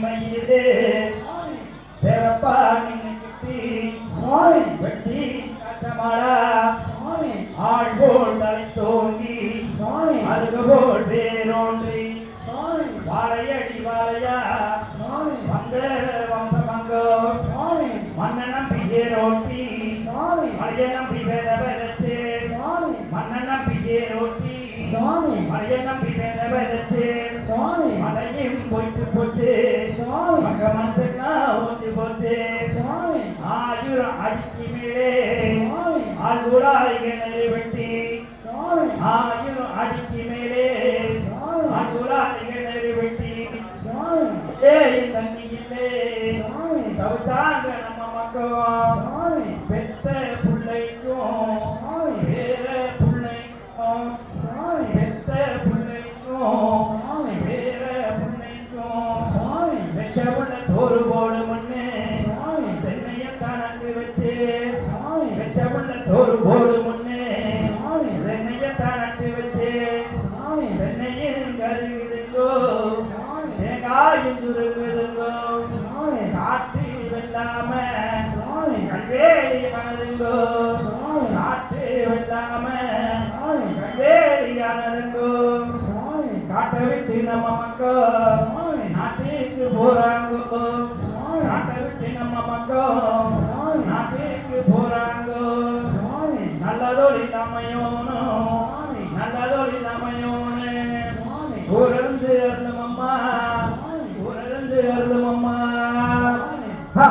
மயிலே பிறப்பா நின்னு கிட்டி சாமி வெட்டி காட்டமாடா சாமி ஆள் போல் தலை தோங்கி சாமி அருகு போல் வேரோன்றி சாமி வாழையடி வாழையா சாமி வந்த வம்சமங்கோ சாமி மன்ன நம்பி ஏரோட்டி சாமி மழைய நம்பி வேத வேதச்சே சாமி மன்ன நம்பி ஏரோட்டி சாமி மழைய நம்பி வேத வேதச்சே சாமி மழையும் போயிட்டு போச்சு சாமி மக மனசுக்கெல்லாம் ஊற்றி போச்சு சாமி ஆயிரம் அடிக்கு மேலே சாமி ஆள்கூடாய் கிணறு வெட்டி சாமி ஆயிரம் அடிக்கு மேலே சாமி ஆள்கூடாய் கிணறு வெட்டி சாமி ஏய் தண்ணி இல்லை சாமி தவிச்சாங்க நம்ம மக்கள் சாமி பெத்த பிள்ளைக்கும் சாமி வேற பிள்ளைக்கும் சாமி பெத்த பிள்ளைக்கும் சாமி வேற பிள்ளைக்கும் சாமி வெச்ச உள்ள சோறு போடு மண்ணு சாமி தென்னைய கணக்கு வச்சு சாமி வெச்ச உள்ள சோறு போடு மண்ணு சாமி தென்னைய கணக்கு வச்சு சாமி தென்னையும் கருகுதுங்கோ சாமி தேங்காயும் துருங்குதுங்கோ சாமி காட்டு வெல்லாம சாமி கல்வேலி மனதுங்கோ சாமி காட்டு வெல்லாம சாமி கல்வேலி ஆனதுங்கோ சாமி காட்டை விட்டு நம்ம மக்கள் சாமி நாட்டுக்கு போறாங்கோ சாமி காட்டை விட்டு நம்ம மக்கள் சாமி நாட்டுக்கு போறாங்கோ சாமி நல்லதோடி அமையோனோ சாமி நல்லதோடி அமையோனு சாமி ஊரந்து அருளமம்மா சாமி ஊரந்து அருளமம்மா ஹா